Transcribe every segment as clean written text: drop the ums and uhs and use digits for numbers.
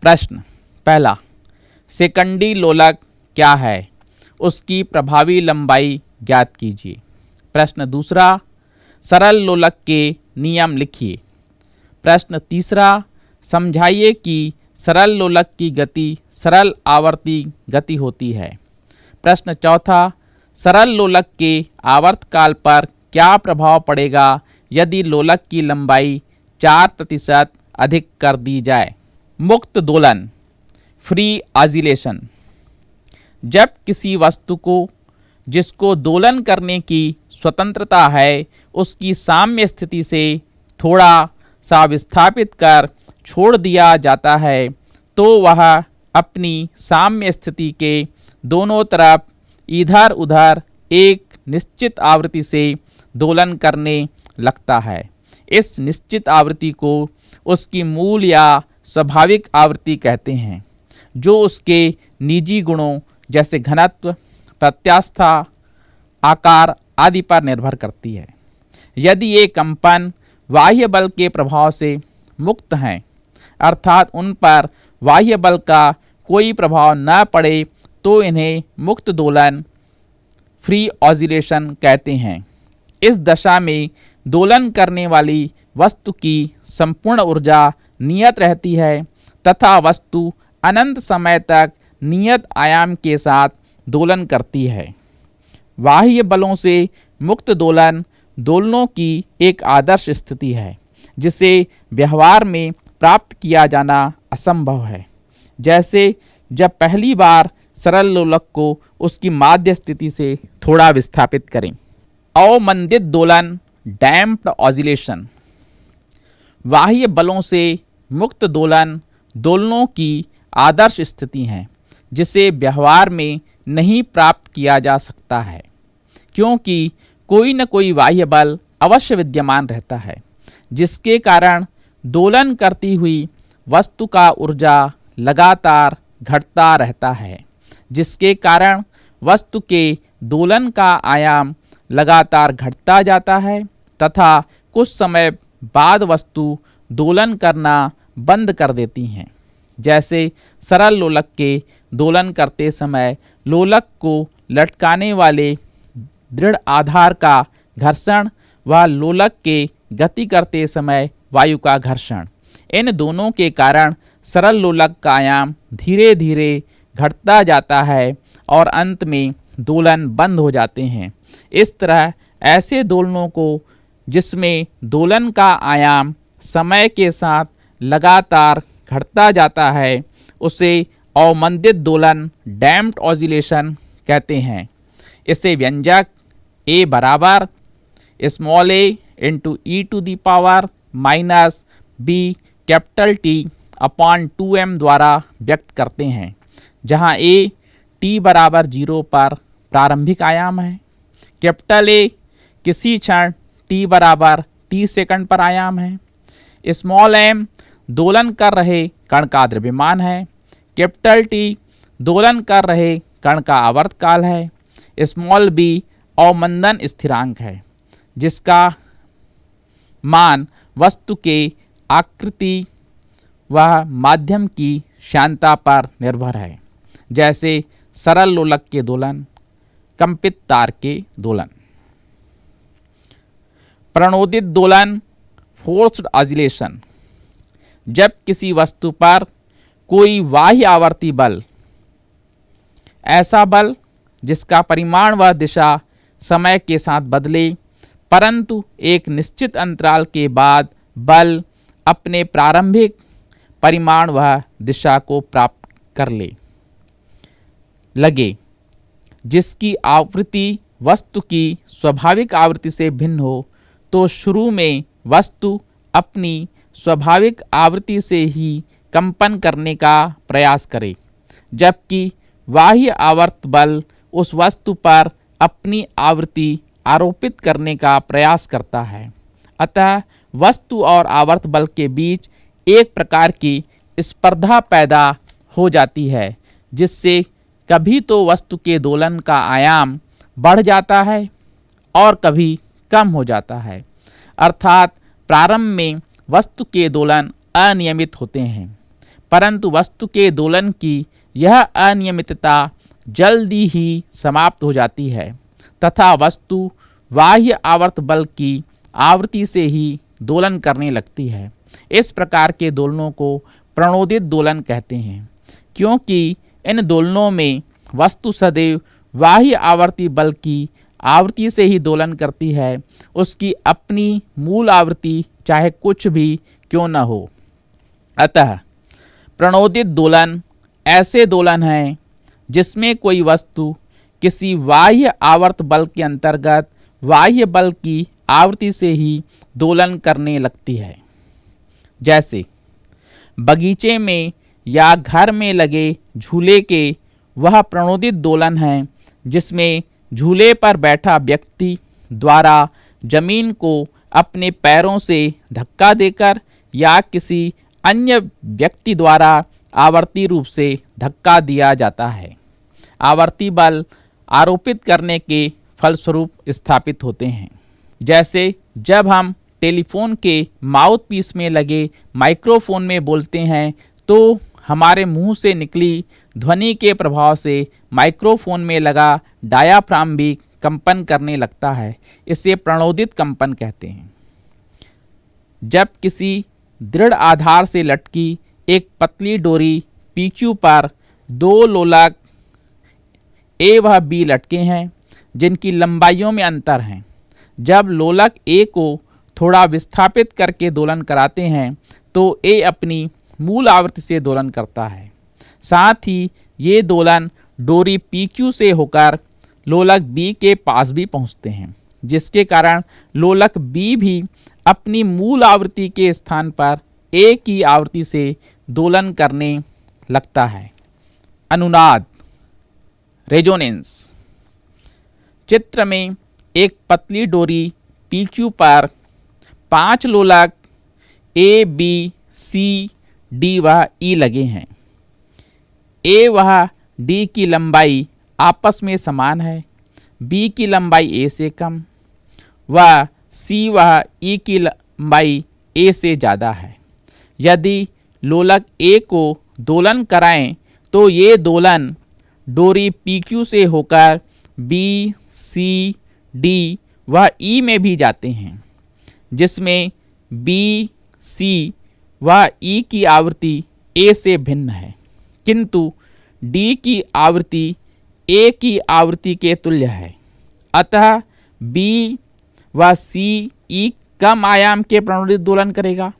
प्रश्न पहला, सेकंडी लोलक क्या है, उसकी प्रभावी लंबाई ज्ञात कीजिए। प्रश्न दूसरा, सरल लोलक के नियम लिखिए। प्रश्न तीसरा, समझाइए कि सरल लोलक की गति सरल आवर्ती गति होती है। प्रश्न चौथा, सरल लोलक के आवर्तकाल पर क्या प्रभाव पड़ेगा यदि लोलक की लंबाई 4% अधिक कर दी जाए। मुक्त दोलन, फ्री ऑसिलेशन, जब किसी वस्तु को जिसको दोलन करने की स्वतंत्रता है उसकी साम्य स्थिति से थोड़ा सा विस्थापित कर छोड़ दिया जाता है तो वह अपनी साम्य स्थिति के दोनों तरफ इधर उधर एक निश्चित आवृत्ति से दोलन करने लगता है। इस निश्चित आवृत्ति को उसकी मूल या स्वाभाविक आवृत्ति कहते हैं, जो उसके निजी गुणों जैसे घनत्व, प्रत्यास्था, आकार आदि पर निर्भर करती है। यदि ये कंपन बाह्य बल के प्रभाव से मुक्त हैं, अर्थात उन पर बाह्य बल का कोई प्रभाव न पड़े, तो इन्हें मुक्त दोलन, फ्री ऑसिलेशन कहते हैं। इस दशा में दोलन करने वाली वस्तु की संपूर्ण ऊर्जा नियत रहती है तथा वस्तु अनंत समय तक नियत आयाम के साथ दोलन करती है। बाह्य बलों से मुक्त दोलन दोलनों की एक आदर्श स्थिति है, जिसे व्यवहार में प्राप्त किया जाना असंभव है। जैसे जब पहली बार सरल लोलक को उसकी माध्य स्थिति से थोड़ा विस्थापित करें। अवमंदित दोलन, डैम्प्ड ऑसिलेशन, बाह्य बलों से मुक्त दोलन दोलनों की आदर्श स्थिति है, जिसे व्यवहार में नहीं प्राप्त किया जा सकता है, क्योंकि कोई न कोई बाह्य बल अवश्य विद्यमान रहता है, जिसके कारण दोलन करती हुई वस्तु का ऊर्जा लगातार घटता रहता है, जिसके कारण वस्तु के दोलन का आयाम लगातार घटता जाता है तथा कुछ समय बाद वस्तु दोलन करना बंद कर देती हैं। जैसे सरल लोलक के दोलन करते समय लोलक को लटकाने वाले दृढ़ आधार का घर्षण व लोलक के गति करते समय वायु का घर्षण, इन दोनों के कारण सरल लोलक का आयाम धीरे धीरे घटता जाता है और अंत में दोलन बंद हो जाते हैं। इस तरह ऐसे दोलनों को जिसमें दोलन का आयाम समय के साथ लगातार घटता जाता है, उसे अवमंदित दोलन, डैम्प्ड ऑसिलेशन कहते हैं। इसे व्यंजक a बराबर small a into e⁻⁻ b capital T upon 2m द्वारा व्यक्त करते हैं, जहां a t बराबर 0 पर प्रारंभिक आयाम है, कैपिटल A किसी क्षण t बराबर t सेकंड पर आयाम है, स्मॉल m दोलन कर रहे कण का द्रव्यमान है, कैपिटल T दोलन कर रहे कण का आवर्तकाल है, स्मॉल b अवमंदन स्थिरांक है, जिसका मान वस्तु के आकृति व माध्यम की श्यानता पर निर्भर है, जैसे सरल लोलक के दोलन, कंपित तार के दोलन। प्रणोदित दोलन, फोर्स्ड ऑसिलेशन, जब किसी वस्तु पर कोई बाह्य आवर्ती बल, ऐसा बल जिसका परिमाण व दिशा समय के साथ बदले, परंतु एक निश्चित अंतराल के बाद बल अपने प्रारंभिक परिमाण व दिशा को प्राप्त कर लगे, जिसकी आवृत्ति वस्तु की स्वाभाविक आवृत्ति से भिन्न हो, तो शुरू में वस्तु अपनी स्वाभाविक आवृत्ति से ही कंपन करने का प्रयास करे, जबकि बाह्य आवर्त बल उस वस्तु पर अपनी आवृत्ति आरोपित करने का प्रयास करता है। अतः वस्तु और आवर्त बल के बीच एक प्रकार की स्पर्धा पैदा हो जाती है, जिससे कभी तो वस्तु के दोलन का आयाम बढ़ जाता है और कभी कम हो जाता है। अर्थात प्रारंभ में वस्तु के दोलन अनियमित होते हैं, परंतु वस्तु के दोलन की यह अनियमितता जल्दी ही समाप्त हो जाती है तथा वस्तु बाह्य आवर्त बल की आवृत्ति से ही दोलन करने लगती है। इस प्रकार के दोलनों को प्रणोदित दोलन कहते हैं, क्योंकि इन दोलनों में वस्तु सदैव बाह्य आवर्ती बल की आवृत्ति से ही दोलन करती है, उसकी अपनी मूल आवृत्ति चाहे कुछ भी क्यों न हो। अतः प्रणोदित दोलन ऐसे दोलन हैं जिसमें कोई वस्तु किसी बाह्य आवर्त बल के अंतर्गत बाह्य बल की आवृत्ति से ही दोलन करने लगती है। जैसे बगीचे में या घर में लगे झूले के वह प्रणोदित दोलन है जिसमें झूले पर बैठा व्यक्ति द्वारा जमीन को अपने पैरों से धक्का देकर या किसी अन्य व्यक्ति द्वारा आवर्ती रूप से धक्का दिया जाता है। आवर्ती बल आरोपित करने के फलस्वरूप स्थापित होते हैं। जैसे जब हम टेलीफोन के माउथ पीस में लगे माइक्रोफोन में बोलते हैं तो हमारे मुंह से निकली ध्वनि के प्रभाव से माइक्रोफोन में लगा डायाफ्राम भी कंपन करने लगता है। इसे प्रणोदित कंपन कहते हैं। जब किसी दृढ़ आधार से लटकी एक पतली डोरी पीछू पर दो लोलक ए व बी लटके हैं जिनकी लंबाइयों में अंतर है। जब लोलक ए को थोड़ा विस्थापित करके दोलन कराते हैं तो ए अपनी मूल आवृत्ति से दोलन करता है। साथ ही ये दोलन डोरी PQ से होकर लोलक बी के पास भी पहुंचते हैं, जिसके कारण लोलक बी भी अपनी मूल आवृत्ति के स्थान पर ए की आवृत्ति से दोलन करने लगता है। अनुनाद रेजोनेंस। चित्र में एक पतली डोरी PQ पर 5 लोलक A, B, C, D व E लगे हैं। A व D की लंबाई आपस में समान है। B की लंबाई A से कम व C व E की लंबाई A से ज़्यादा है। यदि लोलक A को दोलन कराएं तो ये दोलन डोरी PQ से होकर B, C, D व E में भी जाते हैं, जिसमें B, C व E की आवृत्ति A से भिन्न है, किंतु D की आवृत्ति A की आवृत्ति के तुल्य है। अतः B व C, E कम आयाम के प्रणोदित दोलन करेगा,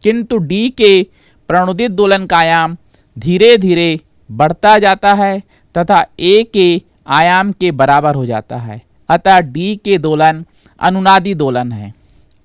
किंतु D के प्रणोदित दोलन का आयाम धीरे धीरे बढ़ता जाता है तथा A के आयाम के बराबर हो जाता है। अतः D के दोलन अनुनादी दोलन है।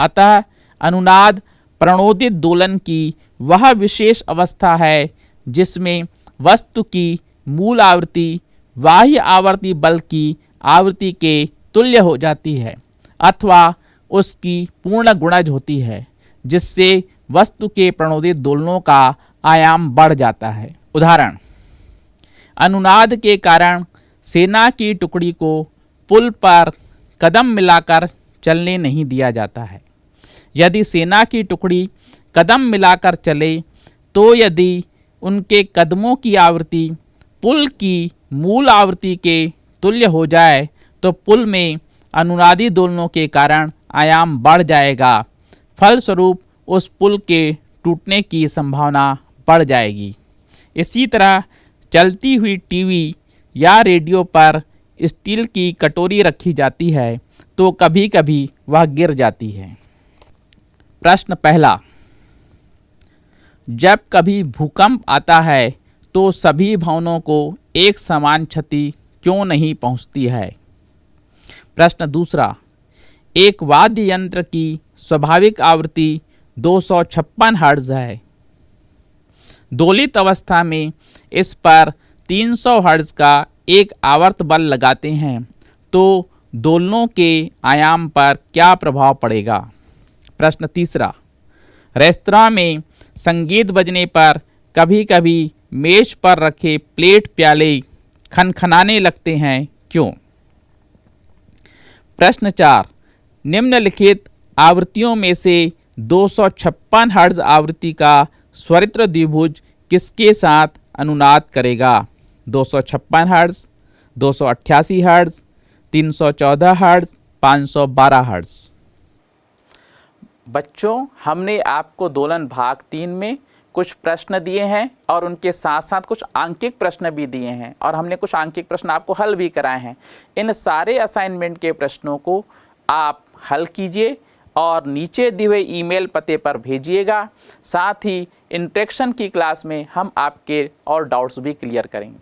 अतः अनुनाद प्रणोदित दोलन की वह विशेष अवस्था है जिसमें वस्तु की मूल आवृत्ति बाह्य आवर्ती बल की आवृत्ति के तुल्य हो जाती है अथवा उसकी पूर्ण गुणज होती है, जिससे वस्तु के प्रणोदित दोलनों का आयाम बढ़ जाता है। उदाहरण, अनुनाद के कारण सेना की टुकड़ी को पुल पर कदम मिलाकर चलने नहीं दिया जाता है। यदि सेना की टुकड़ी कदम मिलाकर चले तो यदि उनके कदमों की आवृत्ति पुल की मूल आवृत्ति के तुल्य हो जाए तो पुल में अनुनादी दोलनों के कारण आयाम बढ़ जाएगा। फलस्वरूप उस पुल के टूटने की संभावना बढ़ जाएगी। इसी तरह चलती हुई टीवी या रेडियो पर स्टील की कटोरी रखी जाती है तो कभी कभी वह गिर जाती है। प्रश्न पहला, जब कभी भूकंप आता है तो सभी भवनों को एक समान क्षति क्यों नहीं पहुंचती है? प्रश्न दूसरा, एक वाद्य यंत्र की स्वाभाविक आवृत्ति 256 हर्ट्ज है। दोलित अवस्था में इस पर 300 हर्ट्ज का एक आवर्त बल लगाते हैं तो दोलनों के आयाम पर क्या प्रभाव पड़ेगा? प्रश्न तीसरा, रेस्तरां में संगीत बजने पर कभी कभी मेज पर रखे प्लेट प्याले खनखनाने लगते हैं, क्यों? प्रश्न 4, निम्नलिखित आवृत्तियों में से 256 हर्ट्ज आवृत्ति का स्वरित्र द्विभुज किसके साथ अनुनाद करेगा? 256 हर्ट्ज, 288 हर्ट्ज, 314 हर्ट्ज, 512 हर्ट्ज। बच्चों, हमने आपको दोलन भाग 3 में कुछ प्रश्न दिए हैं और उनके साथ साथ कुछ आंकिक प्रश्न भी दिए हैं और हमने कुछ आंकिक प्रश्न आपको हल भी कराए हैं। इन सारे असाइनमेंट के प्रश्नों को आप हल कीजिए और नीचे दिए हुए ईमेल पते पर भेजिएगा। साथ ही इंटरेक्शन की क्लास में हम आपके और डाउट्स भी क्लियर करेंगे।